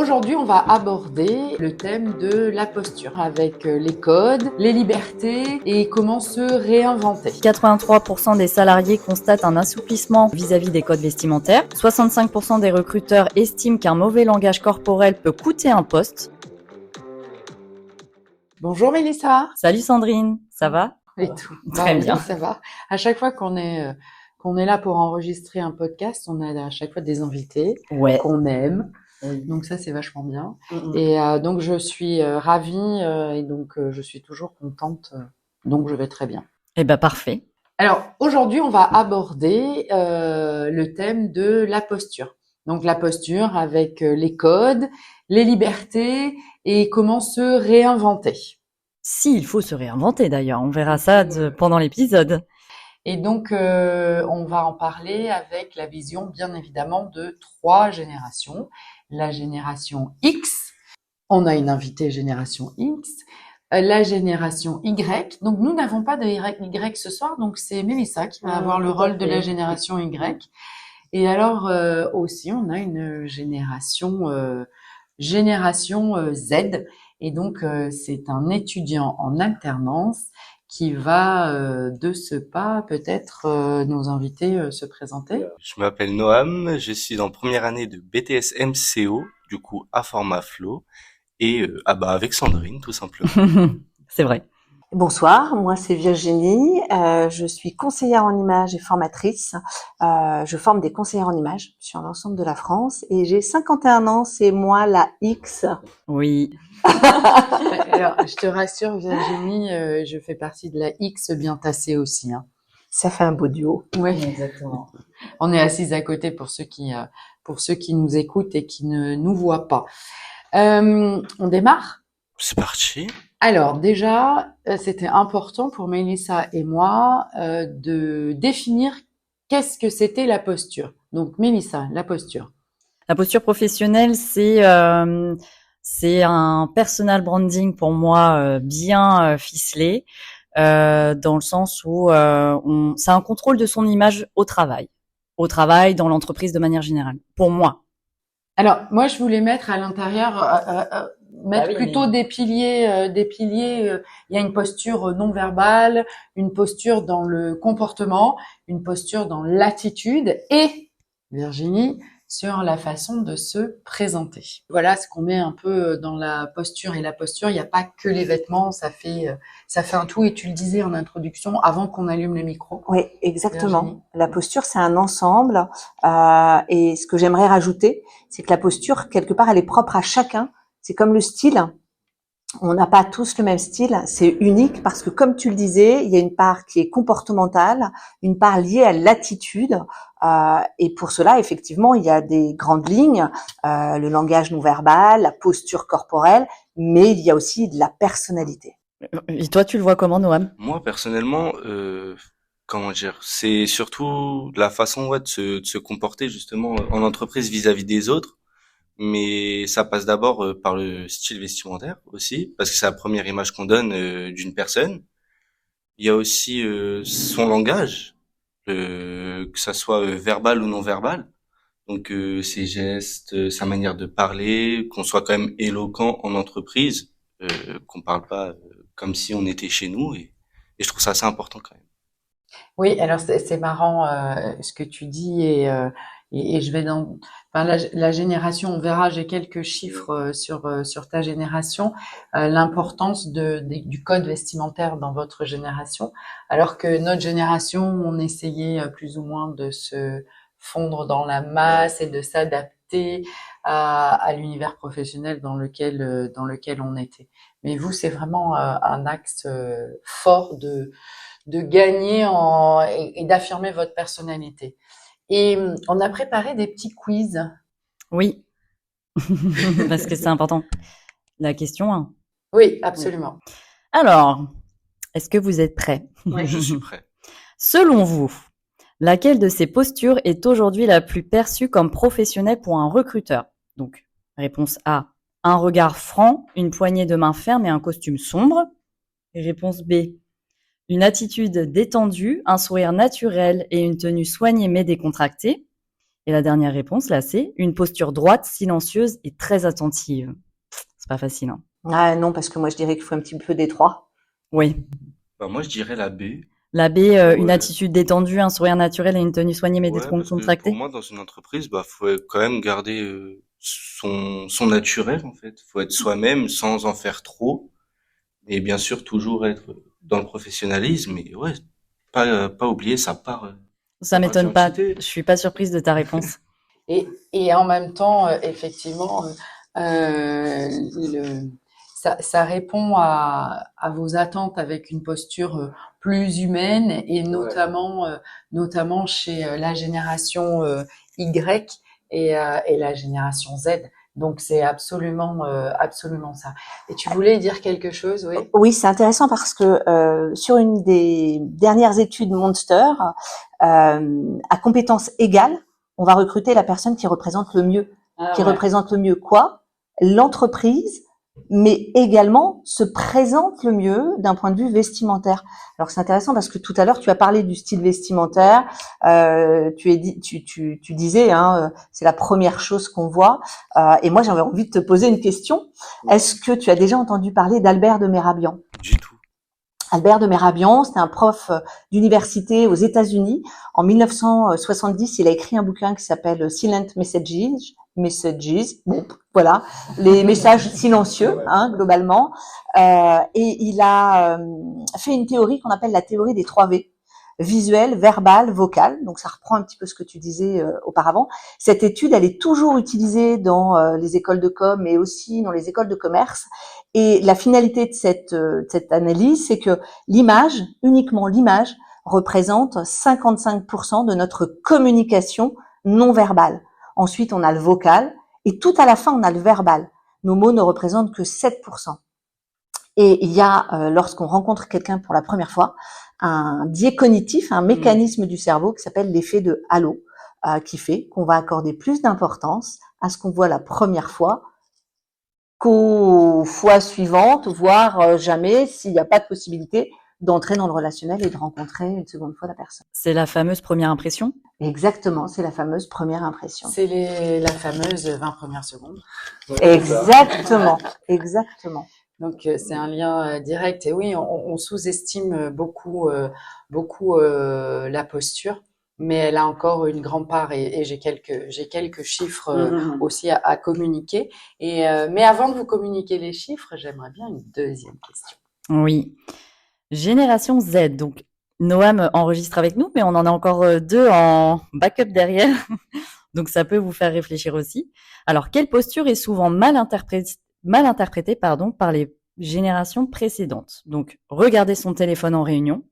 Aujourd'hui, on va aborder le thème de la posture avec les codes, les libertés et comment se réinventer. 83% des salariés constatent un assouplissement vis-à-vis des codes vestimentaires. 65% des recruteurs estiment qu'un mauvais langage corporel peut coûter un poste. Bonjour Mélissa. Salut Sandrine, ça va? Et tout. Très bien. Oui, ça va. À chaque fois qu'on est là pour enregistrer un podcast, on a à chaque fois des invités qu'on aime. Donc ça, c'est vachement bien. Et donc, je suis ravie et donc je suis toujours contente. Donc, je vais très bien. Eh ben, parfait. Alors, aujourd'hui, on va aborder le thème de la posture. Donc, la posture avec les codes, les libertés et comment se réinventer. S'il faut se réinventer d'ailleurs, on verra ça pendant l'épisode. Et donc, on va en parler avec la vision, bien évidemment, de 3 générations. La génération X, on a une invitée génération X, la génération Y. Donc, nous n'avons pas de Y ce soir, donc c'est Mélissa qui va avoir le rôle de la génération Y. Et alors, aussi, on a une génération Z. Et donc, c'est un étudiant en alternance qui va de ce pas peut-être nous inviter se présenter. Je m'appelle Noam, je suis en première année de BTS MCO, du coup à format flow, et avec Sandrine tout simplement. C'est vrai. Bonsoir, moi c'est Virginie, je suis conseillère en images et formatrice. Je forme des conseillères en images sur l'ensemble de la France et j'ai 51 ans, c'est moi la X. Oui. Alors, je te rassure Virginie, je fais partie de la X bien tassée aussi. Hein. Ça fait un beau duo. Oui, exactement. On est assises à côté pour ceux qui nous écoutent et qui ne nous voient pas. On démarre ? C'est parti. Alors déjà, c'était important pour Mélissa et moi de définir qu'est-ce que c'était la posture. Donc Mélissa, la posture. La posture professionnelle, c'est un personal branding pour moi bien ficelé, dans le sens où c'est un contrôle de son image au travail, dans l'entreprise de manière générale. Pour moi. Alors moi, je voulais mettre à l'intérieur. Plutôt des piliers. Il y a une posture non verbale, une posture dans le comportement, une posture dans l'attitude et, Virginie, sur la façon de se présenter. Voilà ce qu'on met un peu dans la posture. Et la posture, il n'y a pas que les vêtements, ça fait un tout. Et tu le disais en introduction, avant qu'on allume le micro. Oui, exactement. Virginie. La posture, c'est un ensemble. Et ce que j'aimerais rajouter, c'est que la posture, quelque part, elle est propre à chacun. C'est comme le style. On n'a pas tous le même style. C'est unique parce que, comme tu le disais, il y a une part qui est comportementale, une part liée à l'attitude. Et pour cela, effectivement, il y a des grandes lignes, le langage non verbal, la posture corporelle, mais il y a aussi de la personnalité. Et toi, tu le vois comment, Noam ? Moi personnellement, comment dire, c'est surtout la façon de se comporter justement en entreprise vis-à-vis des autres. Mais ça passe d'abord par le style vestimentaire aussi, parce que c'est la première image qu'on donne d'une personne. Il y a aussi son langage, que ça soit verbal ou non verbal. Donc ses gestes, sa manière de parler, qu'on soit quand même éloquent en entreprise, qu'on parle pas comme si on était chez nous. Et je trouve ça assez important quand même. Oui, alors c'est marrant ce que tu dis et je vais dans la génération, on verra, j'ai quelques chiffres sur ta génération, l'importance du code vestimentaire dans votre génération, alors que notre génération, on essayait plus ou moins de se fondre dans la masse et de s'adapter à l'univers professionnel dans lequel on était. Mais vous, c'est vraiment un axe fort de gagner et d'affirmer votre personnalité. Et on a préparé des petits quiz. Oui, parce que c'est important. La question 1. Oui, absolument. Alors, est-ce que vous êtes prêts ? Oui, je suis prêt. Selon vous, laquelle de ces postures est aujourd'hui la plus perçue comme professionnelle pour un recruteur ? Donc, réponse A, un regard franc, une poignée de main ferme et un costume sombre. Et réponse B, une attitude détendue, un sourire naturel et une tenue soignée mais décontractée. Et la dernière réponse, là, c'est une posture droite, silencieuse et très attentive. C'est pas facile, hein. Ah non, parce que moi je dirais qu'il faut un petit peu des trois. Oui. Bah, moi, je dirais la B. La B, une Ouais. attitude détendue, un sourire naturel et une tenue soignée mais Ouais, parce que pour décontractée. moi, dans une entreprise, bah, faut quand même garder son naturel, en fait. Faut être soi-même sans en faire trop. Et bien sûr, toujours être dans le professionnalisme. Et ouais, pas oublier Ça sa part m'étonne pas. d'identité. Je suis pas surprise de ta réponse. Et en même temps, effectivement, ça répond à vos attentes avec une posture plus humaine et notamment chez la génération Y et la génération Z. Donc c'est absolument ça. Et tu voulais dire quelque chose, oui? Oui, c'est intéressant parce que sur une des dernières études Monster, à compétences égales, on va recruter la personne qui représente le mieux. Qui représente le mieux quoi? L'entreprise, mais également se présente le mieux d'un point de vue vestimentaire. Alors c'est intéressant parce que tout à l'heure tu as parlé du style vestimentaire, tu disais c'est la première chose qu'on voit, et moi j'avais envie de te poser une question. Est-ce que tu as déjà entendu parler d'Albert de Merabian? Du tout. Albert de Merabian, c'était un prof d'université aux États-Unis. En 1970, il a écrit un bouquin qui s'appelle Silent Messages. Bon, voilà, les messages silencieux, globalement. Et il a fait une théorie qu'on appelle la théorie des 3 V. Visuel, verbal, vocal. Donc ça reprend un petit peu ce que tu disais auparavant. Cette étude, elle est toujours utilisée dans les écoles de com, mais aussi dans les écoles de commerce. Et la finalité de cette analyse, c'est que l'image, uniquement l'image, représente 55% de notre communication non verbale. Ensuite, on a le vocal et tout à la fin, on a le verbal. Nos mots ne représentent que 7%. Et il y a, lorsqu'on rencontre quelqu'un pour la première fois, un biais cognitif, un mécanisme du cerveau qui s'appelle l'effet de halo, qui fait qu'on va accorder plus d'importance à ce qu'on voit la première fois qu'aux fois suivantes, voire jamais s'il n'y a pas de possibilité d'entrer dans le relationnel et de rencontrer une seconde fois la personne. C'est la fameuse première impression? Exactement, c'est la fameuse première impression. C'est la fameuse 20 premières secondes. Exactement, exactement. Donc c'est un lien direct. Et oui, on sous-estime beaucoup la posture, mais elle a encore une grande part. Et j'ai quelques chiffres aussi à communiquer. Mais avant de vous communiquer les chiffres, j'aimerais bien une deuxième question. Oui. Génération Z. Donc Noam enregistre avec nous, mais on en a encore 2 en backup derrière. Donc ça peut vous faire réfléchir aussi. Alors, quelle posture est souvent mal interprétée par les générations précédentes? Donc, regarder son téléphone en réunion,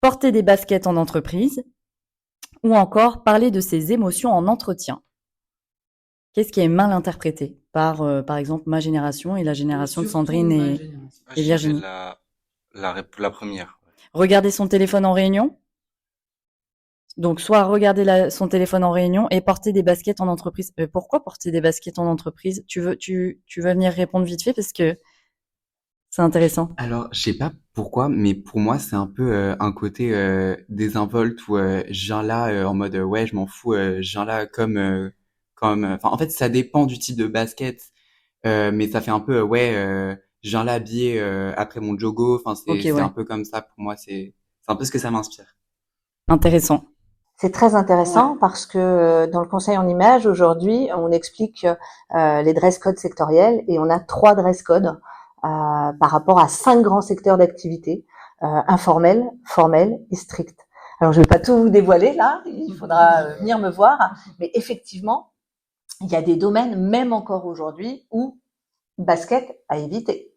porter des baskets en entreprise, ou encore parler de ses émotions en entretien. Qu'est-ce qui est mal interprété par exemple, ma génération et la génération de Sandrine et Virginie? La première. Regarder son téléphone en réunion. Donc, soit regarder son téléphone en réunion et porter des baskets en entreprise. Pourquoi porter des baskets en entreprise? Tu veux venir répondre vite fait parce que c'est intéressant. Alors, je sais pas pourquoi, mais pour moi, c'est un peu un côté désinvolte où je viens là en mode ouais, je m'en fous, je viens là enfin, en fait, ça dépend du type de basket, mais ça fait un peu je viens là habillé après mon jogo. Enfin, c'est un peu comme ça pour moi. C'est un peu ce que ça m'inspire. Intéressant. C'est très intéressant parce que dans le conseil en images, aujourd'hui, on explique les dress codes sectoriels et on a 3 dress codes par rapport à 5 grands secteurs d'activité, informel, formel et strict. Alors, je vais pas tout vous dévoiler là, il faudra venir me voir, mais effectivement, il y a des domaines, même encore aujourd'hui, où basket à éviter.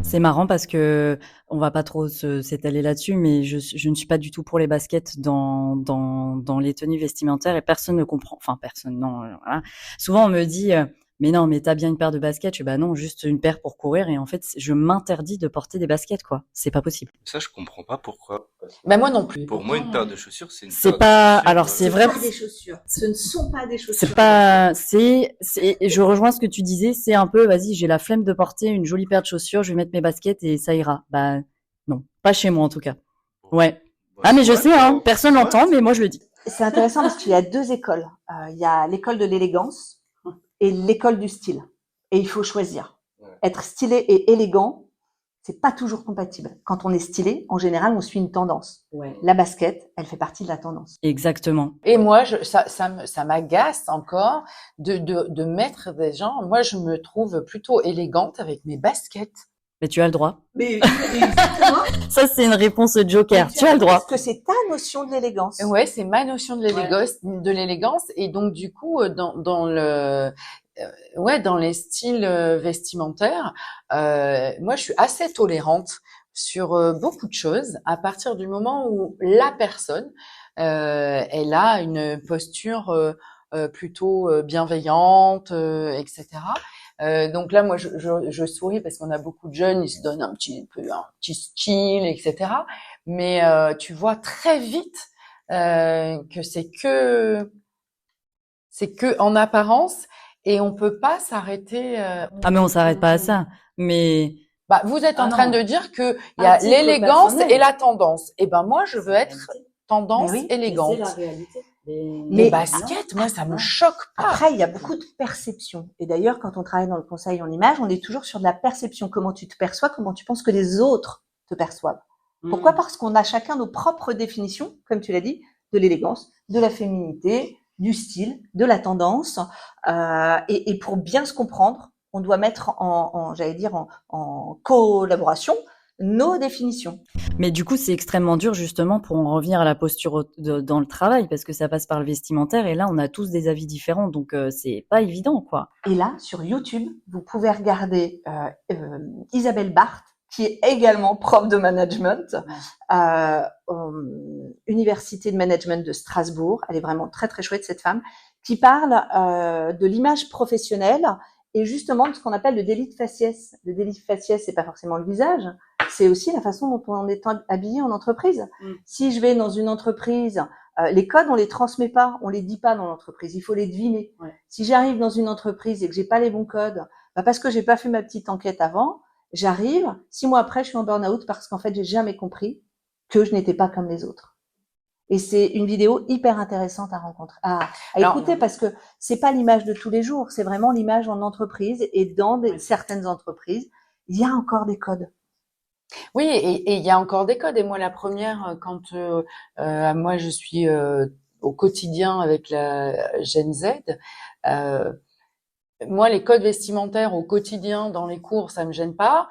C'est marrant parce que on va pas trop s'étaler là-dessus, mais je ne suis pas du tout pour les baskets dans les tenues vestimentaires et personne ne comprend. Enfin, personne, non. Voilà. Souvent, on me dit, mais non, mais t'as bien une paire de baskets. Je dis, bah non, juste une paire pour courir. Et en fait, je m'interdis de porter des baskets, quoi. C'est pas possible. Ça, je comprends pas pourquoi. Ben moi non plus. Pour moi, une paire de chaussures, c'est une C'est paire pas, de chaussures. alors c'est vrai. Pas des chaussures. Ce ne sont pas des chaussures. C'est pas, je rejoins ce que tu disais, c'est un peu, vas-y, j'ai la flemme de porter une jolie paire de chaussures, je vais mettre mes baskets et ça ira. Bah, non. Pas chez moi, en tout cas. Ouais. Ah, mais je sais, personne l'entend, mais moi, je le dis. c'est intéressant parce qu'il y a 2 écoles. Il y a l'école de l'élégance et l'école du style. Et il faut choisir. Être stylé et élégant, c'est pas toujours compatible. Quand on est stylé, en général, on suit une tendance. Ouais. La basket, elle fait partie de la tendance. Exactement. Et moi, ça m'agace encore de mettre des gens. Moi, je me trouve plutôt élégante avec mes baskets. Mais tu as le droit. Mais exactement. Ça, c'est une réponse joker. Tu as le droit. Parce que c'est ta notion de l'élégance. Ouais, c'est ma notion de l'élégance. Et donc, du coup, dans les styles vestimentaires, moi, je suis assez tolérante sur beaucoup de choses à partir du moment où la personne, elle a une posture plutôt bienveillante, etc. Donc là, moi, je souris parce qu'on a beaucoup de jeunes, ils se donnent un petit style, etc. Mais tu vois très vite que c'est que en apparence et on peut pas s'arrêter. Ah, mais on s'arrête pas à ça. Mais Bah, vous êtes en train non. de dire que il y a titre l'élégance personnel. et la tendance. Et ben moi, je veux être tendance Mais oui, élégante. réalité. Les Mais- baskets, moi, ça me choque pas. Après, il y a beaucoup de perceptions. Et d'ailleurs, quand on travaille dans le conseil en image, on est toujours sur de la perception. Comment tu te perçois, comment tu penses que les autres te perçoivent. Pourquoi? Parce qu'on a chacun nos propres définitions, comme tu l'as dit, de l'élégance, de la féminité, du style, de la tendance. Et pour bien se comprendre, on doit mettre en collaboration nos définitions. Mais du coup, c'est extrêmement dur justement pour en revenir à la posture dans le travail parce que ça passe par le vestimentaire et là, on a tous des avis différents, donc c'est pas évident, quoi. Et là, sur YouTube, vous pouvez regarder Isabelle Barthes, qui est également prof de management, Université de Management de Strasbourg. Elle est vraiment très très chouette, cette femme, qui parle de l'image professionnelle et justement de ce qu'on appelle le délit de faciès. Le délit de faciès, c'est pas forcément le visage, c'est aussi la façon dont on est habillé en entreprise. Si je vais dans une entreprise, les codes, on les transmet pas, on les dit pas dans l'entreprise, il faut les deviner. Ouais. Si j'arrive dans une entreprise et que j'ai pas les bons codes, parce que j'ai pas fait ma petite enquête avant, j'arrive, 6 mois après, je suis en burn-out parce qu'en fait, j'ai jamais compris que je n'étais pas comme les autres. Et c'est une vidéo hyper intéressante à écouter parce que c'est pas l'image de tous les jours, c'est vraiment l'image en entreprise et dans certaines entreprises, il y a encore des codes. Oui, et il y a encore des codes. Et moi, la première, quand moi je suis au quotidien avec la Gen Z, moi les codes vestimentaires au quotidien dans les cours, ça me gêne pas.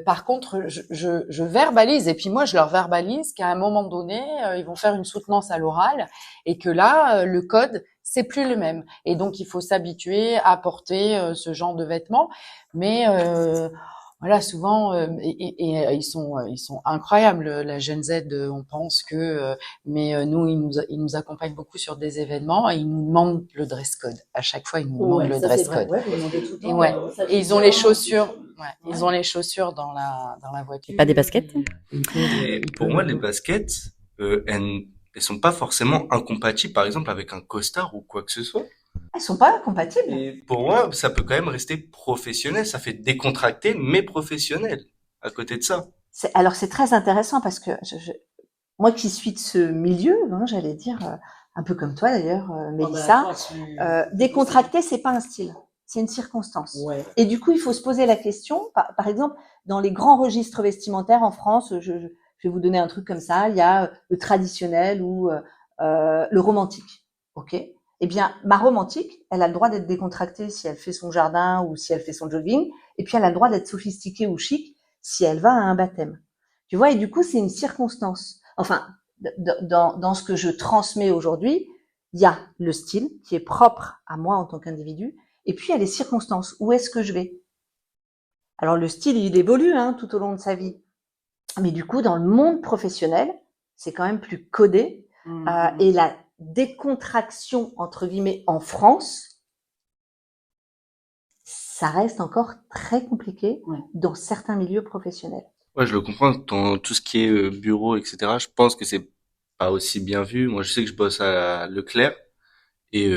Par contre, je verbalise et puis moi je leur verbalise qu'à un moment donné, ils vont faire une soutenance à l'oral et que là, le code c'est plus le même. Et donc il faut s'habituer à porter ce genre de vêtements. Mais voilà, souvent, ils sont incroyables. La Gen Z, on pense que, mais nous, ils nous accompagnent beaucoup sur des événements et ils nous demandent le dress code. À chaque fois, ils nous demandent le dress code. Ouais, vous demandez tout le Et temps, et ils ont les chaussures. Ils ont les chaussures dans la voiture. Pas des baskets? Et pour moi, les baskets, elles sont pas forcément incompatibles, par exemple, avec un costard ou quoi que ce soit. Elles sont pas compatibles. Et pour moi, ça peut quand même rester professionnel. Ça fait décontracté, mais professionnel. À côté de ça. Alors c'est très intéressant parce que moi qui suis de ce milieu, j'allais dire un peu comme toi d'ailleurs, Mélissa, décontracté c'est pas un style, c'est une circonstance. Ouais. Et du coup il faut se poser la question. Par exemple, dans les grands registres vestimentaires en France, je vais vous donner un truc comme ça. Il y a le traditionnel ou le romantique. Ok. Eh bien, ma romantique, elle a le droit d'être décontractée si elle fait son jardin ou si elle fait son jogging, et puis elle a le droit d'être sophistiquée ou chic si elle va à un baptême. Tu vois, et du coup, c'est une circonstance. Enfin, dans ce que je transmets aujourd'hui, il y a le style qui est propre à moi en tant qu'individu, et puis il y a les circonstances. Où est-ce que je vais? Alors, le style, il évolue tout au long de sa vie. Mais du coup, dans le monde professionnel, c'est quand même plus codé. Et la décontraction, entre guillemets, en France, ça reste encore très compliqué dans certains milieux professionnels. Ouais, je le comprends. Dans tout ce qui est bureau, etc., je pense que c'est pas aussi bien vu. Moi, je sais que je bosse à Leclerc et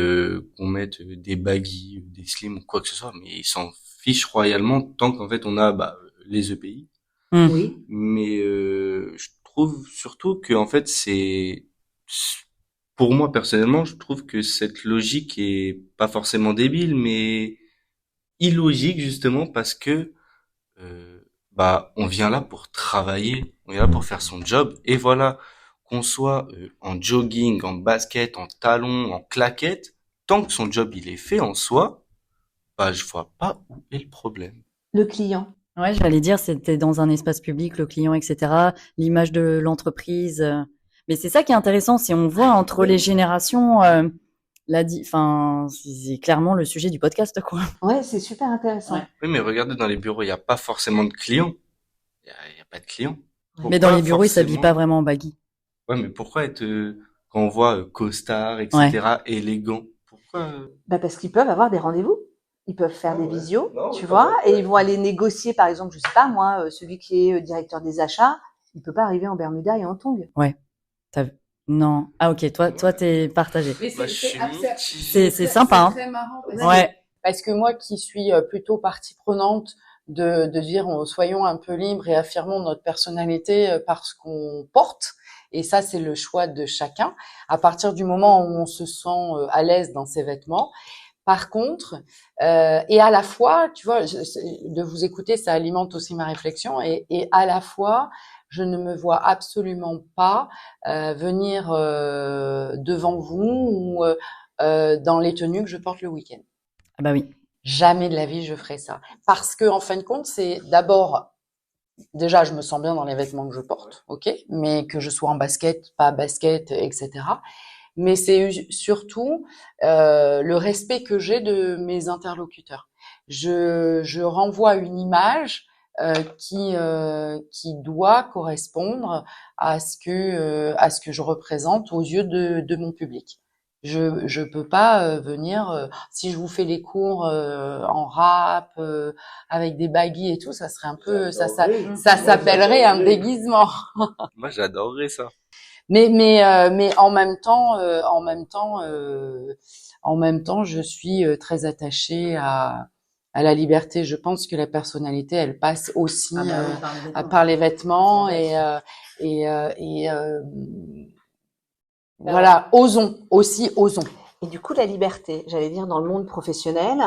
qu'on mette des baggy, des slims ou quoi que ce soit, mais ils s'en fichent royalement tant qu'en fait on a les EPI. Oui. Mais je trouve surtout que en fait c'est pour moi personnellement, je trouve que cette logique est pas forcément débile, mais illogique justement parce que euh, on vient là pour travailler, on vient là pour faire son job, et voilà, qu'on soit en jogging, en basket, en talons, en claquettes, tant que son job il est fait en soi, je vois pas où est le problème. Le client. Ouais, j'allais dire, c'était dans un espace public, le client, etc., l'image de l'entreprise. Mais c'est ça qui est intéressant, si on voit entre les générations, enfin, c'est clairement le sujet du podcast, quoi. Ouais, c'est super intéressant. Ouais. Oui, mais regardez dans les bureaux, il y a pas forcément de clients. Il y a pas de clients. Mais dans Pourquoi les bureaux, ils s'habillent pas forcément? vraiment en baggy. Ouais, mais pourquoi être quand on voit costard, Ouais. etc., élégant? Pourquoi Parce qu'ils peuvent avoir des rendez-vous. Ils peuvent faire des ouais. visios, Non, tu mais vois, pas et ouais. ils vont aller négocier, par exemple, je sais pas, moi, celui qui est directeur des achats, il peut pas arriver en Bermuda et en tongs. Ouais. T'as... Non. Ah, ok. Toi, Ouais. t'es partagé. Mais Je suis mitigé. C'est sympa, hein. très marrant Ouais. parce que moi qui suis plutôt partie prenante de dire soyons un peu libres et affirmons notre personnalité par ce qu'on porte. Et ça, c'est le choix de chacun. À partir du moment où on se sent à l'aise dans ses vêtements. Par contre, et à la fois, tu vois, de vous écouter, ça alimente aussi ma réflexion. Et à la fois, je ne me vois absolument pas venir devant vous ou dans les tenues que je porte le week-end. Ah bah oui. Jamais de la vie je ferai ça. Parce que en fin de compte, c'est d'abord, déjà, je me sens bien dans les vêtements que je porte, ok, mais que je sois en basket, pas basket, etc. Mais c'est surtout le respect que j'ai de mes interlocuteurs. Je renvoie une image qui doit correspondre à ce que je représente aux yeux de mon public. Je peux pas venir si je vous fais les cours en rap avec des baggy et tout, ça serait un peu ça s'appellerait un déguisement. Moi, j'adorerais ça. Mais en même temps, je suis très attachée à la liberté. Je pense que la personnalité, elle passe aussi par les vêtements et voilà, osons. Et du coup, la liberté, j'allais dire, dans le monde professionnel,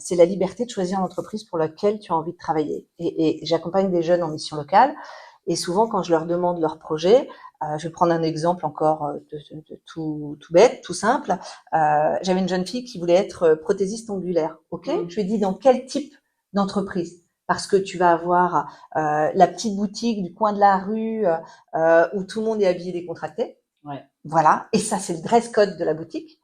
c'est la liberté de choisir l'entreprise pour laquelle tu as envie de travailler. Et j'accompagne des jeunes en mission locale. Et souvent, quand je leur demande leur projet, je vais prendre un exemple encore de tout bête, tout simple. J'avais une jeune fille qui voulait être prothésiste ongulaire. Ok, je lui ai dit dans quel type d'entreprise? Parce que tu vas avoir la petite boutique du coin de la rue où tout le monde est habillé décontracté. Ouais. Voilà, et ça c'est le dress code de la boutique.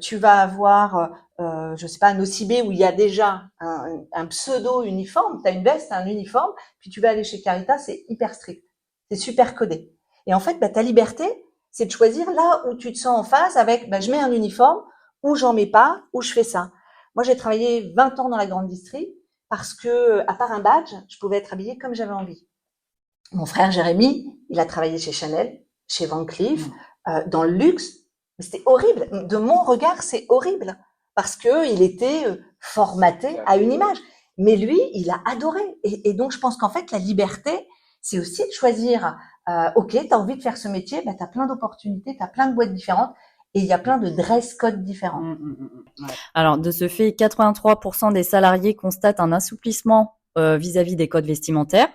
Tu vas avoir, je sais pas, un OCB où il y a déjà un pseudo uniforme. Tu as une veste, un uniforme, puis tu vas aller chez Caritas, c'est hyper strict, c'est super codé. Et en fait, ta liberté, c'est de choisir là où tu te sens en phase avec, je mets un uniforme, ou j'en mets pas, ou je fais ça. Moi, j'ai travaillé 20 ans dans la grande distrie parce que, à part un badge, je pouvais être habillée comme j'avais envie. Mon frère Jérémy, il a travaillé chez Chanel, chez Van Cleef, dans le luxe. Mais c'était horrible. De mon regard, c'est horrible. Parce que il était formaté à une image. Mais lui, il a adoré. Et donc, je pense qu'en fait, la liberté, c'est aussi de choisir, ok, tu as envie de faire ce métier, tu as plein d'opportunités, tu as plein de boîtes différentes. Et il y a plein de dress codes différents. Ouais. Alors, de ce fait, 83% des salariés constatent un assouplissement vis-à-vis des codes vestimentaires.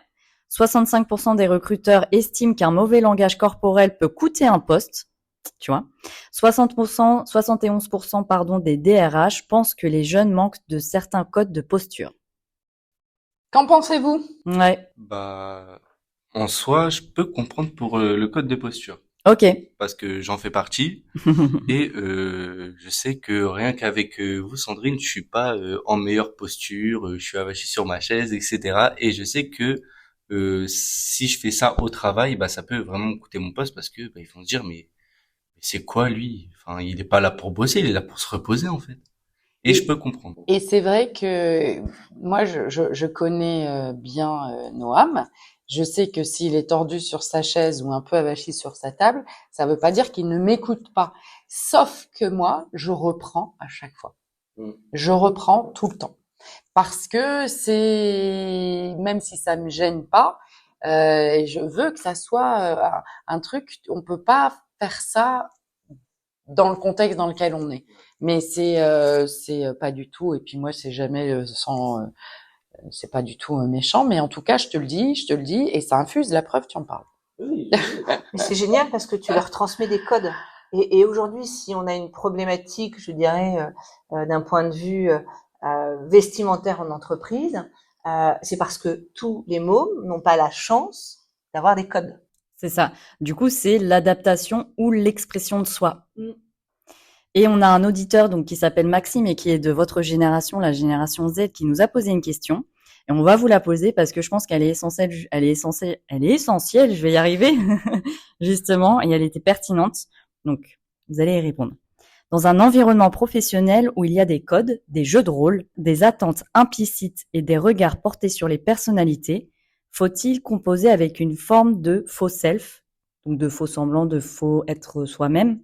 65% des recruteurs estiment qu'un mauvais langage corporel peut coûter un poste, tu vois. 71% des DRH pensent que les jeunes manquent de certains codes de posture. Qu'en pensez-vous? Ouais. En soi, je peux comprendre pour le code de posture. Ok. Parce que j'en fais partie. Et je sais que rien qu'avec vous, Sandrine, je suis pas en meilleure posture, je suis avachi sur ma chaise, etc. Et je sais que si je fais ça au travail, ça peut vraiment me coûter mon poste parce que ils vont se dire mais c'est quoi lui? Enfin, il est pas là pour bosser, il est là pour se reposer en fait. Et je peux comprendre. Et c'est vrai que moi, je connais bien Noam. Je sais que s'il est tordu sur sa chaise ou un peu avachi sur sa table, ça veut pas dire qu'il ne m'écoute pas. Sauf que moi, je reprends à chaque fois. Je reprends tout le temps. Parce que c'est, même si ça me gêne pas, je veux que ça soit un truc, on peut pas faire ça dans le contexte dans lequel on est. Mais c'est pas du tout. Et puis moi, c'est jamais c'est pas du tout méchant. Mais en tout cas, je te le dis, et ça infuse la preuve. Tu en parles. Oui. Mais c'est génial parce que tu leur transmets des codes. Et aujourd'hui, si on a une problématique, je dirais, d'un point de vue vestimentaire en entreprise, c'est parce que tous les mômes n'ont pas la chance d'avoir des codes. C'est ça. Du coup, c'est l'adaptation ou l'expression de soi. Mm. Et on a un auditeur donc qui s'appelle Maxime et qui est de votre génération, la génération Z, qui nous a posé une question. Et on va vous la poser parce que je pense qu'elle est essentielle, je vais y arriver, justement, et elle était pertinente. Donc, vous allez y répondre. Dans un environnement professionnel où il y a des codes, des jeux de rôle, des attentes implicites et des regards portés sur les personnalités, faut-il composer avec une forme de faux self, donc de faux semblant, de faux être soi-même,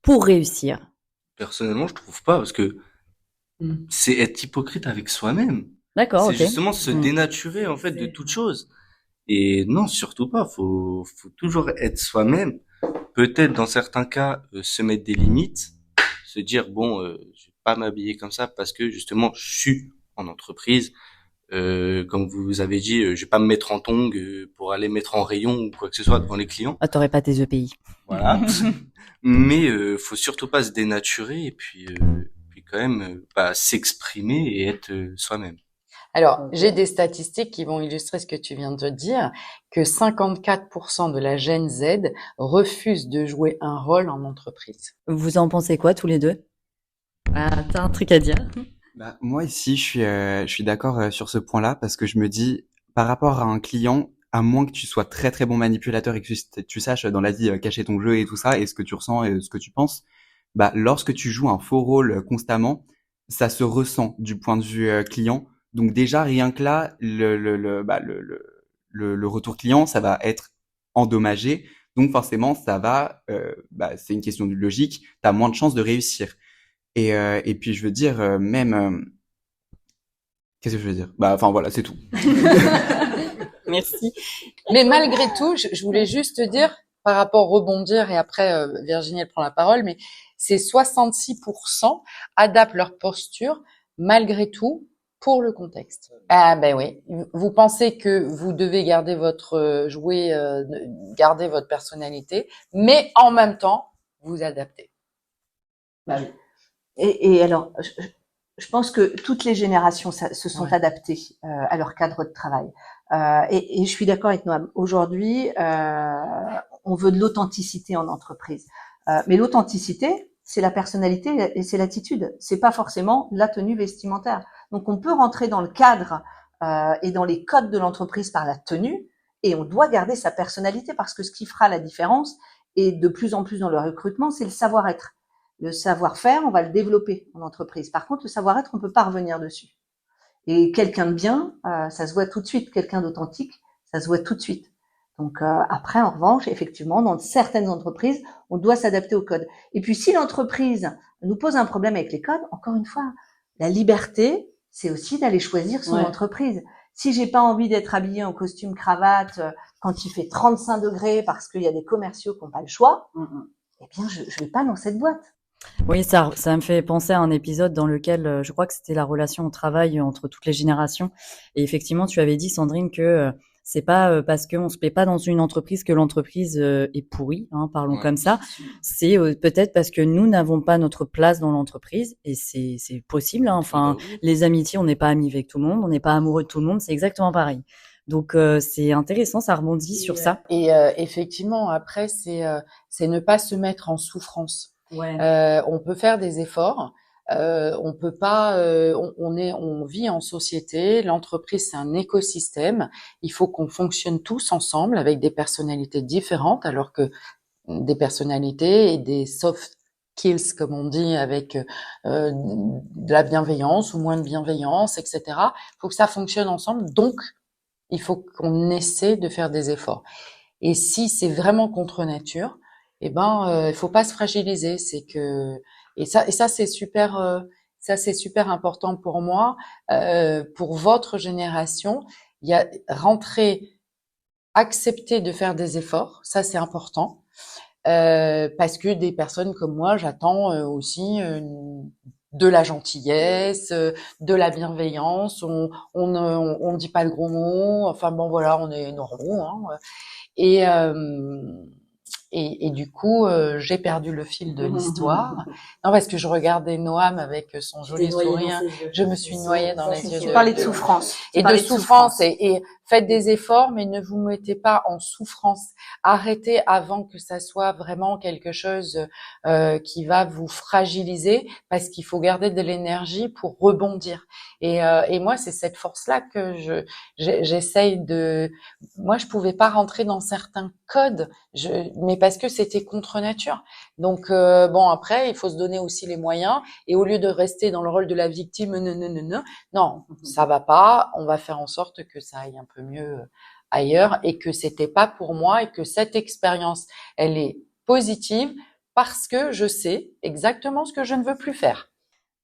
pour réussir? Personnellement, je trouve pas parce que Mm. c'est être hypocrite avec soi-même. D'accord, C'est ok. justement se dénaturer en fait de toute chose. Et non, surtout pas. Faut toujours être soi-même. Peut-être dans certains cas se mettre des limites, se dire bon, je vais pas m'habiller comme ça parce que justement je suis en entreprise. Comme vous avez dit, je vais pas me mettre en tongs pour aller mettre en rayon ou quoi que ce soit devant les clients. Ah, t'aurais pas tes EPI. Voilà. Mais faut surtout pas se dénaturer et puis quand même s'exprimer et être soi-même. Alors, j'ai des statistiques qui vont illustrer ce que tu viens de dire, que 54% de la Gen Z refuse de jouer un rôle en entreprise. Vous en pensez quoi, tous les deux? Ah, t'as un truc à dire? Bah, moi ici, je suis d'accord sur ce point-là parce que je me dis, par rapport à un client, à moins que tu sois très très bon manipulateur et que tu saches dans la vie cacher ton jeu et tout ça et ce que tu ressens et ce que tu penses, bah lorsque tu joues un faux rôle constamment, ça se ressent du point de vue client. Donc déjà rien que là, le retour client, ça va être endommagé. Donc forcément, ça va, c'est une question de logique. T'as moins de chances de réussir. Et puis je veux dire qu'est-ce que je veux dire? Bah enfin voilà, c'est tout. Merci. Mais malgré tout, je voulais juste te dire, par rapport rebondir, et après Virginie elle prend la parole, mais c'est 66% adaptent leur posture malgré tout pour le contexte. Ah ben oui, vous pensez que vous devez garder votre garder votre personnalité, mais en même temps vous adaptez. Bah oui. Et alors, je pense que toutes les générations se sont adaptées à leur cadre de travail. Et je suis d'accord avec Noam. Aujourd'hui, on veut de l'authenticité en entreprise. Mais l'authenticité, c'est la personnalité et c'est l'attitude. C'est pas forcément la tenue vestimentaire. Donc, on peut rentrer dans le cadre et dans les codes de l'entreprise par la tenue, et on doit garder sa personnalité parce que ce qui fera la différence, et de plus en plus dans le recrutement, c'est le savoir-être. Le savoir-faire, on va le développer en entreprise. Par contre, le savoir-être, on peut pas revenir dessus. Et quelqu'un de bien, ça se voit tout de suite. Quelqu'un d'authentique, ça se voit tout de suite. Donc après, en revanche, effectivement, dans certaines entreprises, on doit s'adapter aux codes. Et puis, si l'entreprise nous pose un problème avec les codes, encore une fois, la liberté, c'est aussi d'aller choisir son entreprise. Si j'ai pas envie d'être habillée en costume cravate quand il fait 35 degrés parce qu'il y a des commerciaux qui n'ont pas le choix, eh bien, je vais pas dans cette boîte. Oui, ça me fait penser à un épisode dans lequel je crois que c'était la relation au travail entre toutes les générations. Et effectivement, tu avais dit, Sandrine, que c'est pas parce qu'on se plaît pas dans une entreprise que l'entreprise est pourrie, hein, parlons comme ça. C'est peut-être parce que nous n'avons pas notre place dans l'entreprise, et c'est possible, hein. Enfin, les amitiés, on n'est pas amis avec tout le monde, on n'est pas amoureux de tout le monde, c'est exactement pareil. Donc c'est intéressant, ça rebondit sur ça. Et effectivement, après, c'est ne pas se mettre en souffrance. On peut faire des efforts. On peut pas. On vit en société. L'entreprise, c'est un écosystème. Il faut qu'on fonctionne tous ensemble avec des personnalités différentes, alors que des personnalités et des soft skills, comme on dit, avec de la bienveillance ou moins de bienveillance, etc. Il faut que ça fonctionne ensemble. Donc, il faut qu'on essaie de faire des efforts. Et si c'est vraiment contre nature, eh ben, il faut pas se fragiliser. C'est que et ça c'est super, ça c'est super important pour moi, pour votre génération. Il y a rentrer, accepter de faire des efforts, ça c'est important. parce que des personnes comme moi, j'attends aussi de la gentillesse, de la bienveillance. On dit pas le gros mot. Enfin bon, voilà, on est normaux. Hein. Et, euh, et du coup, j'ai perdu le fil de l'histoire. Non, parce que je regardais Noam avec son joli sourire. Je me suis noyée dans les yeux Tu parlais de souffrance. Et de souffrance. Et faites des efforts, mais ne vous mettez pas en souffrance. Arrêtez avant que ça soit vraiment quelque chose qui va vous fragiliser, parce qu'il faut garder de l'énergie pour rebondir. Et moi, c'est cette force-là que j'essaye de. Moi, je pouvais pas rentrer dans certains codes, mais parce que c'était contre nature. Donc bon, après, il faut se donner aussi les moyens. Et au lieu de rester dans le rôle de la victime, non, ça va pas. On va faire en sorte que ça aille un peu mieux ailleurs, et que c'était pas pour moi, et que cette expérience, elle est positive parce que je sais exactement ce que je ne veux plus faire.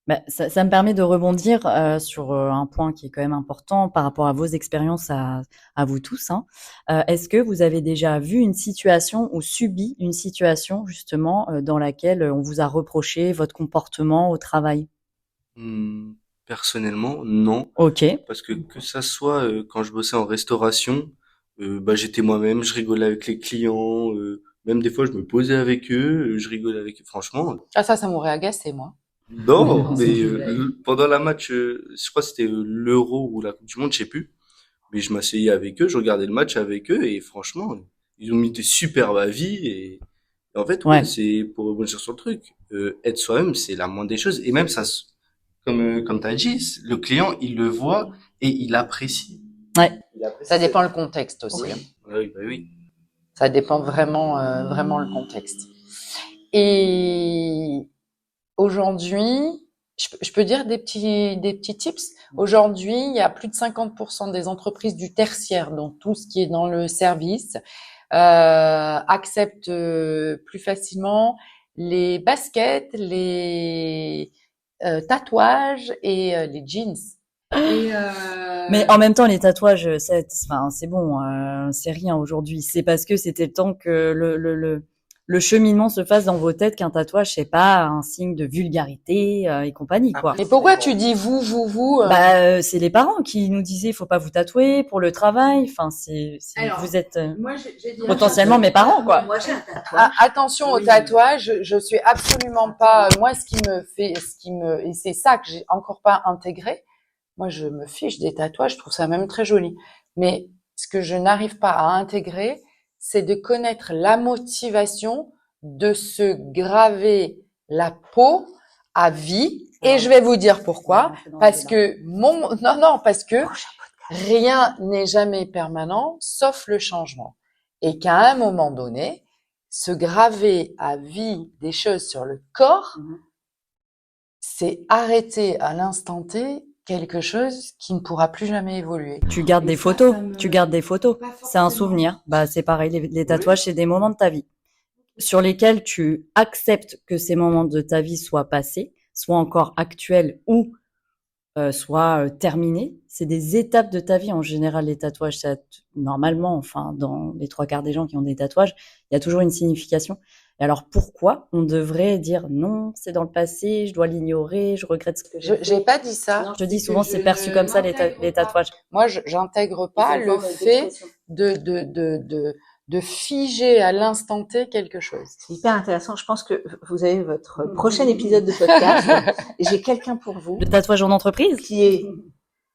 Bah, ça me permet de rebondir sur un point qui est quand même important par rapport à vos expériences à vous tous. Hein. Est-ce que vous avez déjà vu une situation ou subi une situation justement dans laquelle on vous a reproché votre comportement au travail? Personnellement, non. Ok. Parce que ça soit quand je bossais en restauration, bah j'étais moi-même, je rigolais avec les clients, même des fois je me posais avec eux, je rigolais avec eux. Franchement, Ah, ça m'aurait agacé, moi. non, mais pendant la match, je crois que c'était l'Euro ou la Coupe du Monde, je sais plus. Mais je m'asseyais avec eux, je regardais le match avec eux et franchement, ils ont mis des superbes avis et en fait, ouais, Ouais. c'est pour rebondir sur le truc. Être soi-même, c'est la moindre des choses et même ça, comme t'as dit, le client, il le voit et il apprécie. Ouais. Il apprécie Ça dépend le contexte aussi. Oui. Hein. Oui, bah oui. Ça dépend vraiment, vraiment le contexte. Et aujourd'hui, je peux dire des petits tips. Aujourd'hui, il y a plus de 50% des entreprises du tertiaire, donc tout ce qui est dans le service, acceptent plus facilement les baskets, les tatouages et les jeans. Mais en même temps, les tatouages, c'est bon, c'est rien aujourd'hui. C'est parce que c'était le temps que le cheminement se fasse dans vos têtes qu'un tatouage, c'est pas un signe de vulgarité et compagnie, quoi. Mais pourquoi tu dis vous C'est les parents qui nous disaient, faut pas vous tatouer pour le travail. Enfin, Alors, vous êtes moi, j'ai dit potentiellement mes parents, quoi. Moi, j'ai un tatouage. Attention au tatouage, je suis absolument pas. Moi, et c'est ça que j'ai encore pas intégré. Moi, je me fiche des tatouages, je trouve ça même très joli. Mais ce que je n'arrive pas à intégrer, c'est de connaître la motivation de se graver la peau à vie. Et je vais vous dire pourquoi. Parce que parce que rien n'est jamais permanent, sauf le changement. Et qu'à un moment donné, se graver à vie des choses sur le corps, c'est arrêter à l'instant T quelque chose qui ne pourra plus jamais évoluer. Tu gardes des photos. C'est un souvenir. Bah, c'est pareil. Les tatouages, c'est des moments de ta vie sur lesquels tu acceptes que ces moments de ta vie soient passés, soient encore actuels ou soient terminés. C'est des étapes de ta vie. En général, les tatouages, normalement, enfin, dans les 3/4 des gens qui ont des tatouages, il y a toujours une signification. Et alors, pourquoi on devrait dire non, c'est dans le passé, je dois l'ignorer, je regrette ce que j'ai pas dit ça. Non, je te dis souvent, c'est perçu comme ça, les tatouages. Moi, j'intègre pas le fait de figer à l'instant T quelque chose. C'est hyper intéressant. Je pense que vous avez votre prochain épisode de podcast. J'ai quelqu'un pour vous. Le tatouage en entreprise? Qui est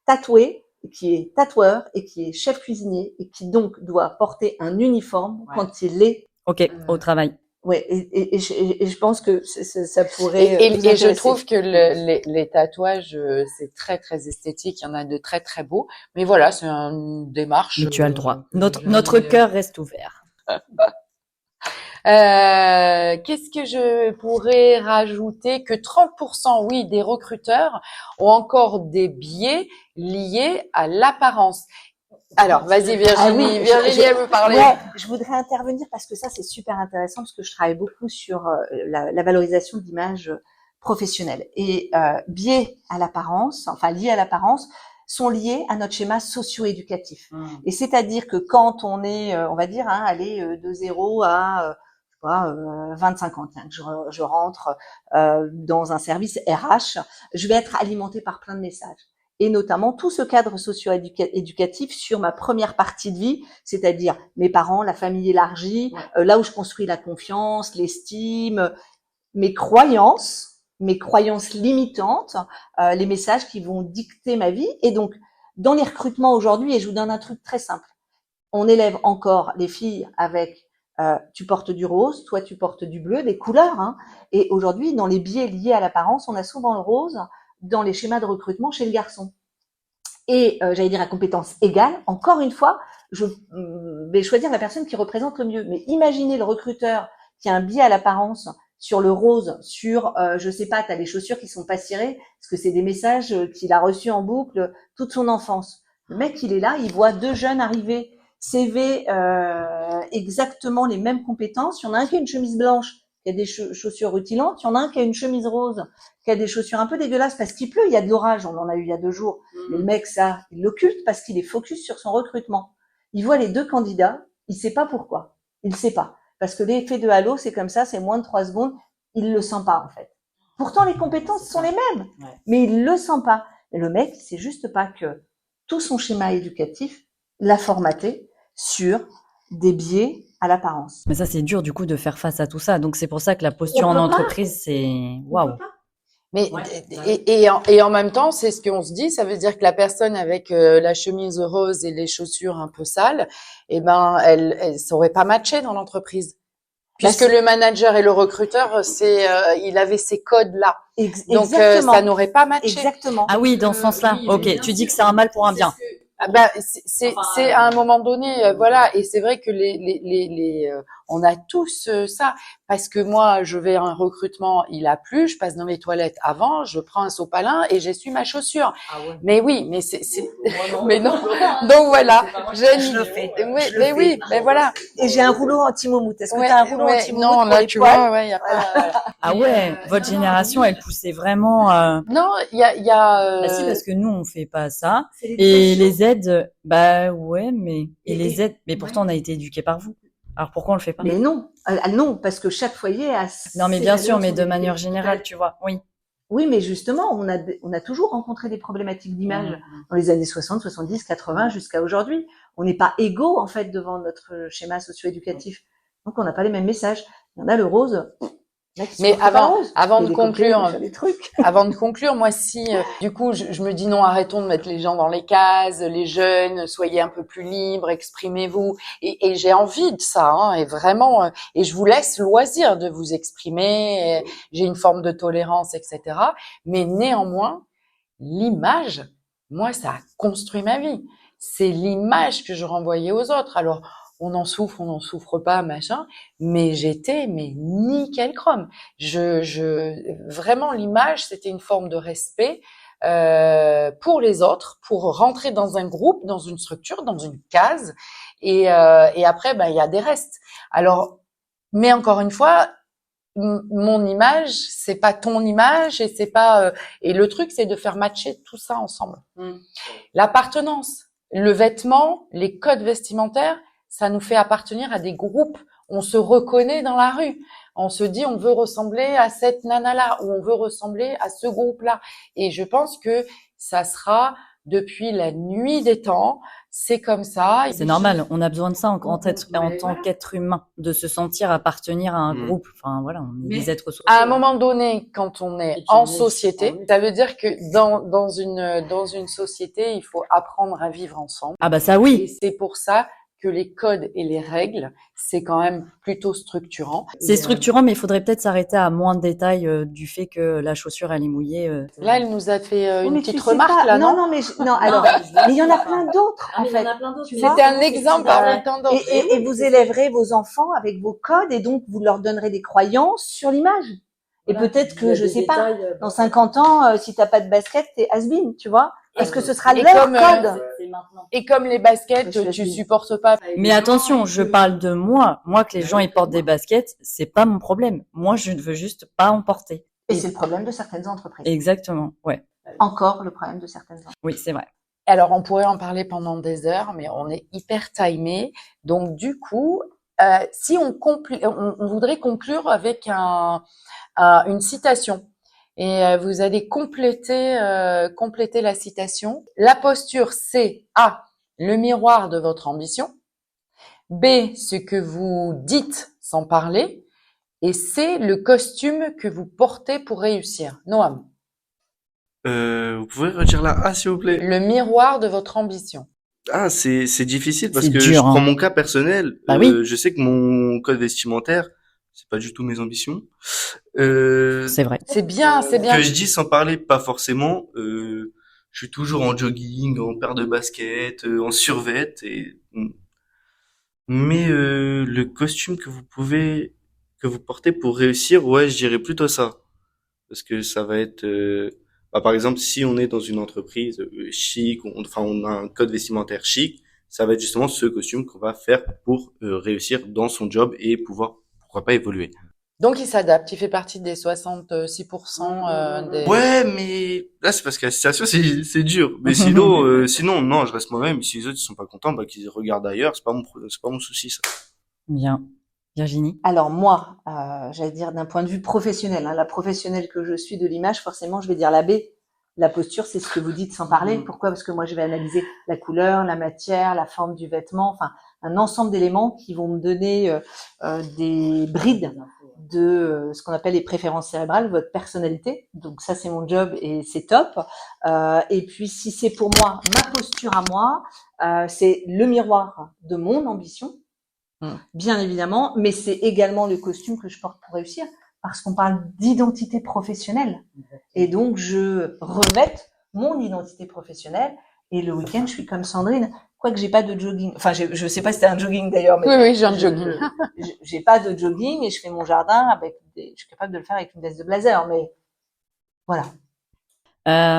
tatoué, qui est tatoueur et qui est chef cuisinier et qui donc doit porter un uniforme quand il est au travail. Ouais, et je pense que ça pourrait. Et je trouve que les tatouages, c'est très très esthétique. Il y en a de très très beaux, mais voilà, c'est une démarche. Mais tu as le droit. Notre cœur reste ouvert. Qu'est-ce que je pourrais rajouter? Que 30%, oui, des recruteurs ont encore des biais liés à l'apparence. Alors, vas-y Virginie, Virginie, elle veut parler. Ouais, je voudrais intervenir parce que ça, c'est super intéressant parce que je travaille beaucoup sur la valorisation de l'image professionnelle. Et biais à l'apparence, enfin liés à l'apparence, sont liés à notre schéma socio-éducatif. Et c'est-à-dire que quand on est, on va dire, allez, de 0 à 25 ans, tiens, que je rentre dans un service RH, je vais être alimentée par plein de messages. Et notamment tout ce cadre socio-éducatif sur ma première partie de vie, c'est-à-dire mes parents, la famille élargie, là où je construis la confiance, l'estime, mes croyances limitantes, les messages qui vont dicter ma vie. Et donc, dans les recrutements aujourd'hui, et je vous donne un truc très simple, on élève encore les filles avec tu portes du rose, toi tu portes du bleu, des couleurs. Hein. Et aujourd'hui, dans les biais liés à l'apparence, on a souvent le rose dans les schémas de recrutement chez le garçon. Et j'allais dire à compétence égale, encore une fois, je vais choisir la personne qui représente le mieux. Mais imaginez le recruteur qui a un biais à l'apparence sur le rose, sur, je sais pas, t'as les chaussures qui sont pas cirées, parce que c'est des messages qu'il a reçus en boucle toute son enfance. Le mec, il est là, il voit deux jeunes arriver, CV, exactement les mêmes compétences. Il y en a un qui a une chemise blanche, qui a des chaussures rutilantes. Il y en a un qui a une chemise rose, qui a des chaussures un peu dégueulasses parce qu'il pleut, il y a de l'orage, on en a eu il y a 2 jours. Mais le mec, ça, il l'occulte parce qu'il est focus sur son recrutement. Il voit les deux candidats, il sait pas pourquoi. Il sait pas. Parce que l'effet de halo, c'est comme ça, c'est moins de 3 secondes. Il le sent pas, en fait. Pourtant, les compétences sont les mêmes. Mais il le sent pas. Et le mec, c'est juste pas que tout son schéma éducatif l'a formaté sur des biais à l'apparence. Mais ça, c'est dur, du coup, de faire face à tout ça. Donc, c'est pour ça que la posture en entreprise, c'est waouh. Mais et en même temps, c'est ce qu'on se dit, ça veut dire que la personne avec la chemise rose et les chaussures un peu sales, eh ben, elle saurait pas matcher dans l'entreprise. Puisque le manager et le recruteur, il avait ces codes-là. Donc, ça n'aurait pas matché. Exactement. Ah oui, dans ce sens-là. Ok, tu dis que c'est un mal pour un bien. Ah ben, c'est à un moment donné, voilà. Et c'est vrai que on a tous ça. Parce que moi, je vais à un recrutement, il a plu, je passe dans les toilettes avant, je prends un sopalin et j'essuie ma chaussure. Ah ouais. Mais oui, mais mais non. Donc voilà. Je le fais. Oui, mais voilà. Et j'ai un rouleau anti-moumoute. Est-ce que tu as un rouleau anti-moumoute? Non, là, tu vois, ouais, y a pas. Ah ouais, votre génération, elle poussait vraiment. Non, il y a. Bah si, parce que nous, on fait pas ça. Et les aides, bah ouais, mais les aides, mais pourtant, on a été éduqués par vous. Alors pourquoi on le fait pas? Mais non, non, parce que chaque foyer a. Non, mais bien sûr, mais de manière générale, tu vois, oui. Oui, mais justement, on a toujours rencontré des problématiques d'image dans les années 60, 70, 80 jusqu'à aujourd'hui. On n'est pas égaux en fait devant notre schéma socio-éducatif. Donc on n'a pas les mêmes messages. Il y en a le rose. Mais avant de conclure, moi si du coup je me dis non, arrêtons de mettre les gens dans les cases, les jeunes, soyez un peu plus libres, exprimez-vous, et j'ai envie de ça, hein, et vraiment, et je vous laisse loisir de vous exprimer, j'ai une forme de tolérance, etc. Mais néanmoins, l'image, moi ça a construit ma vie, c'est l'image que je renvoyais aux autres. Alors on en souffre pas, machin, mais j'étais, nickel chrome. Vraiment, l'image, c'était une forme de respect, pour les autres, pour rentrer dans un groupe, dans une structure, dans une case, et après, ben, il y a des restes. Alors, mais encore une fois, mon image, c'est pas ton image, et c'est pas, et le truc, c'est de faire matcher tout ça ensemble. L'appartenance, le vêtement, les codes vestimentaires, ça nous fait appartenir à des groupes. On se reconnaît dans la rue. On se dit, on veut ressembler à cette nana-là, ou on veut ressembler à ce groupe-là. Et je pense que ça sera depuis la nuit des temps. C'est comme ça. C'est normal. On a besoin de ça en tant qu'être humain, de se sentir appartenir à un groupe. Enfin, voilà, on est des êtres sociaux. À un moment donné, quand on est en société, ça veut dire que dans une société, il faut apprendre à vivre ensemble. Ah bah ça oui. Et c'est pour ça que les codes et les règles, c'est quand même plutôt structurant. C'est structurant, mais il faudrait peut-être s'arrêter à moins de détails du fait que la chaussure, elle est mouillée. Là, elle nous a fait une petite remarque, là, non? Non, alors, mais il y en a plein d'autres, en fait. C'était un exemple parmi tant d'autres. Et vous élèverez vos enfants avec vos codes, et donc vous leur donnerez des croyances sur l'image. Et peut-être que, je sais pas, dans 50 ans, si t'as pas de basket, t'es has-been, tu vois? Parce que ce sera leur code. Et comme les baskets, tu supportes pas. Mais attention, je parle de moi. Moi, que les gens ils portent des baskets, c'est pas mon problème. Moi, je ne veux juste pas en porter. Et c'est le problème de certaines entreprises. Exactement, ouais. Encore le problème de certaines entreprises. Oui, c'est vrai. Alors, on pourrait en parler pendant des heures, mais on est hyper timé. Donc, du coup, si on voudrait conclure avec une citation. Et vous allez compléter la citation. La posture, c'est A, le miroir de votre ambition. B, ce que vous dites sans parler. Et C, le costume que vous portez pour réussir. Noam. Vous pouvez redire la A, s'il vous plaît? Le miroir de votre ambition. Ah, c'est difficile parce C'est que dur, je hein. prends mon cas personnel. Bah oui. Je sais que mon code vestimentaire, c'est pas du tout mes ambitions. C'est vrai. C'est bien. Que je dis sans parler, pas forcément. Je suis toujours en jogging, en paire de baskets, en survêt mais le costume que vous portez pour réussir, ouais, je dirais plutôt ça. Parce que ça va être, par exemple, si on est dans une entreprise chic, on a un code vestimentaire chic, ça va être justement ce costume qu'on va faire pour réussir dans son job et pouvoir, pourquoi pas, évoluer. Donc, il s'adapte. Il fait partie des 66% des... Ouais, mais là, c'est parce que la situation, c'est dur. Mais sinon, non, je reste moi-même. Si les autres, ils sont pas contents, bah, qu'ils regardent ailleurs. C'est pas mon souci, ça. Bien. Virginie? Alors moi, j'allais dire d'un point de vue professionnel, la professionnelle que je suis de l'image, forcément, je vais dire la B. La posture, c'est ce que vous dites sans parler. Pourquoi? Parce que moi, je vais analyser la couleur, la matière, la forme du vêtement, enfin, un ensemble d'éléments qui vont me donner des brides de ce qu'on appelle les préférences cérébrales, votre personnalité. Donc ça, c'est mon job et c'est top. Et puis, si c'est pour moi, ma posture à moi, c'est le miroir de mon ambition, bien évidemment, mais c'est également le costume que je porte pour réussir, parce qu'on parle d'identité professionnelle. Et donc, je revête mon identité professionnelle. Et le week-end, je suis comme Sandrine. Quoique j'ai pas de jogging. Enfin, je sais pas si c'était un jogging d'ailleurs, mais Oui, j'ai un jogging. J'ai pas de jogging et je fais mon jardin je suis capable de le faire avec une veste de blazer, mais voilà.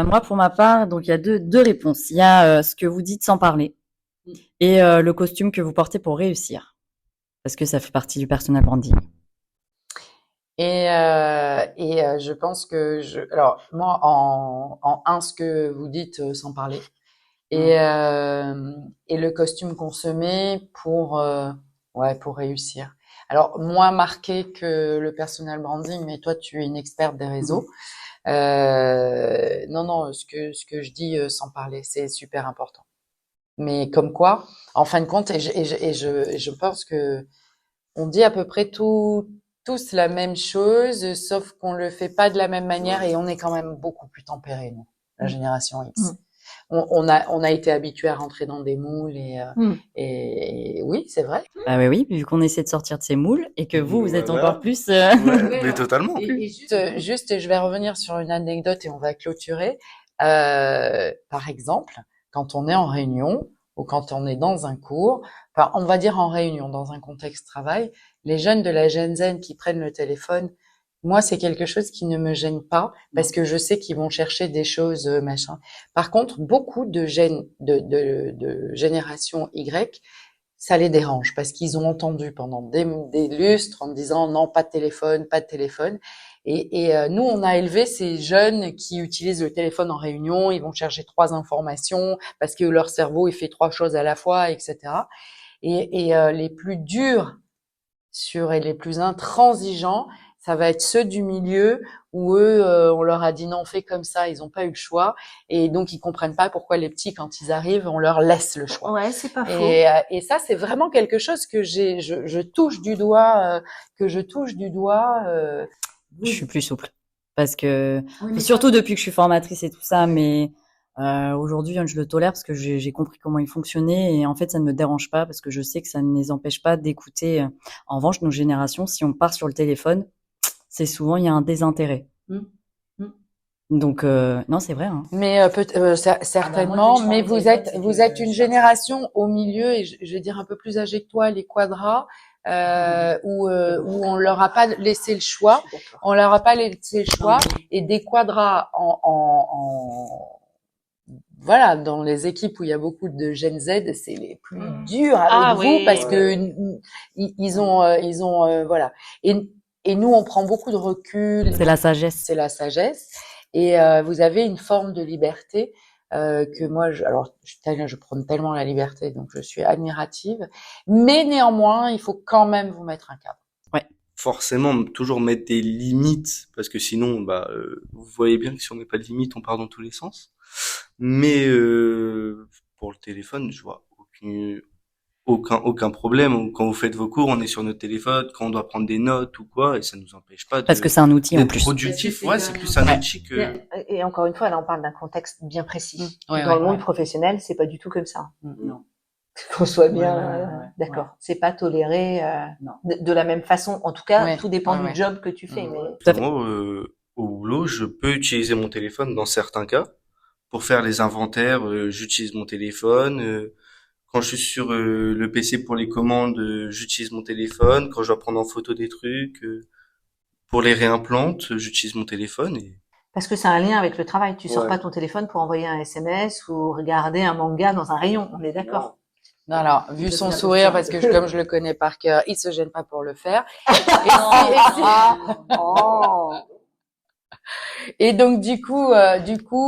Moi, pour ma part, donc il y a deux réponses. Il y a ce que vous dites sans parler et le costume que vous portez pour réussir, parce que ça fait partie du personal branding. Et je pense que alors moi en un, ce que vous dites sans parler, et le costume qu'on se met pour réussir. Alors moins marqué que le personal branding, mais toi tu es une experte des réseaux. Non, ce que je dis sans parler, c'est super important. Mais comme quoi, en fin de compte, et je pense que on dit à peu près tous la même chose, sauf qu'on le fait pas de la même manière et on est quand même beaucoup plus tempéré, nous, la génération X. On a été habitués à rentrer dans des moules et oui, c'est vrai. Bah oui, vu qu'on essaie de sortir de ces moules et que vous êtes Voilà. encore plus. Ouais, mais totalement. Et juste, je vais revenir sur une anecdote et on va clôturer. Par exemple, quand on est en réunion ou quand on est dans un cours, enfin, on va dire en réunion, dans un contexte travail, les jeunes de la Gen Z qui prennent le téléphone, moi, c'est quelque chose qui ne me gêne pas parce que je sais qu'ils vont chercher des choses, machin. Par contre, beaucoup de génération Y, ça les dérange parce qu'ils ont entendu pendant des lustres en disant non, pas de téléphone, pas de téléphone. Et nous, on a élevé ces jeunes qui utilisent le téléphone en réunion, ils vont chercher 3 informations parce que leur cerveau, il fait 3 choses à la fois, etc. Et les plus durs et les plus intransigeants, ça va être ceux du milieu où eux, on leur a dit non, fais comme ça, ils n'ont pas eu le choix. Et donc, ils comprennent pas pourquoi les petits, quand ils arrivent, on leur laisse le choix. Ouais, c'est pas faux. Et ça, c'est vraiment quelque chose que je touche du doigt, Je suis plus souple parce que surtout depuis que je suis formatrice et tout ça, mais aujourd'hui je le tolère parce que j'ai compris comment il fonctionnait et en fait ça ne me dérange pas parce que je sais que ça ne les empêche pas d'écouter. En revanche, nos générations, si on part sur le téléphone, c'est souvent il y a un désintérêt. Donc non, c'est vrai. Hein. Mais certainement. Mais vous êtes une génération au milieu et je vais dire un peu plus âgée que toi, les quadras. Où on leur a pas laissé le choix, et des quadras voilà, dans les équipes où il y a beaucoup de Gen Z, c'est les plus durs avec vous parce que ils ont voilà. Et nous, on prend beaucoup de recul. C'est la sagesse. Et vous avez une forme de liberté que moi, je prône tellement la liberté, donc je suis admirative. Mais néanmoins, il faut quand même vous mettre un cadre. Forcément, toujours mettre des limites, parce que sinon, vous voyez bien que si on met pas de limites, on part dans tous les sens. Mais pour le téléphone, je vois aucun problème. Quand vous faites vos cours, on est sur notre téléphone, quand on doit prendre des notes ou quoi, et ça nous empêche pas Parce que c'est un outil en d'être plus. productif. Ouais, c'est plus un outil que... Et encore une fois, là, on parle d'un contexte bien précis. Ouais, Dans le monde professionnel, c'est pas du tout comme ça. Non. Qu'on soit bien d'accord. ouais. C'est pas toléré Non. de la même façon. En tout cas, Ouais, tout dépend ouais. du job que tu fais. Mais Tout à fait. Moi, au boulot, je peux utiliser mon téléphone dans certains cas. Pour faire les inventaires, j'utilise mon téléphone. Quand je suis sur le PC pour les commandes, j'utilise mon téléphone. Quand je dois prendre en photo des trucs, pour les réimplantes, j'utilise mon téléphone. Et... parce que c'est un lien avec le travail. Tu sors Ouais. pas ton téléphone pour envoyer un SMS ou regarder un manga dans un rayon. On est d'accord. Non, alors, vu Ça, son c'est la sourire, posture. parce que comme je le connais par cœur, il se gêne pas pour le faire. Et donc du coup,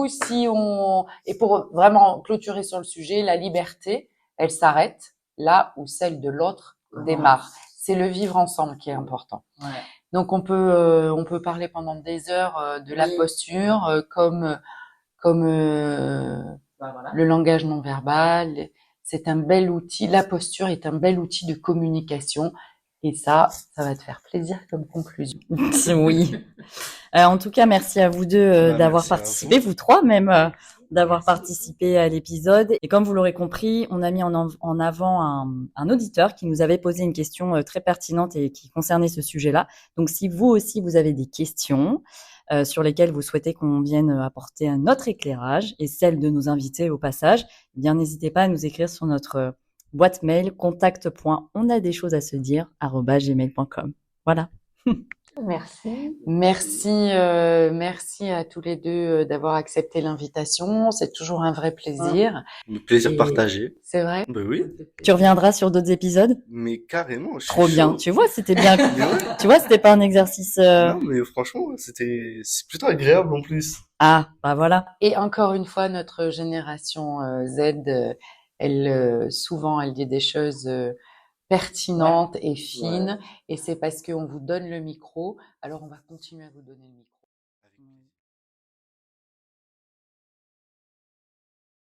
si on et pour vraiment clôturer sur le sujet, la liberté, elle s'arrête là où celle de l'autre démarre. C'est le vivre ensemble qui est important. Ouais. Donc on peut parler pendant des heures de la posture comme Voilà. le langage non verbal. C'est un bel outil. La posture est un bel outil de communication. Et ça va te faire plaisir comme conclusion. Oui. En tout cas, merci à vous deux d'avoir merci à participé, vous trois même, d'avoir participé à l'épisode. Et comme vous l'aurez compris, on a mis en avant un auditeur qui nous avait posé une question très pertinente et qui concernait ce sujet-là. Donc, si vous aussi, vous avez des questions sur lesquelles vous souhaitez qu'on vienne apporter un autre éclairage et celle de nos invités au passage, eh bien, n'hésitez pas à nous écrire sur notre boîte mail contact.onadeschosesasedire@gmail.com. Voilà. Merci. Merci à tous les deux d'avoir accepté l'invitation. C'est toujours un vrai plaisir. Le plaisir Et- partagé. C'est vrai? Ben oui, Tu reviendras sur d'autres épisodes? mais carrément, je suis Trop bien. chaud. Tu vois, c'était bien. Mais ouais. Tu vois, c'était pas un exercice. Non, mais franchement, c'est plutôt agréable en plus. Ah, bah voilà. Et encore une fois, notre génération Z, souvent, elle dit des choses pertinentes et fines. Et c'est parce qu'on vous donne le micro. Alors, on va continuer à vous donner le micro.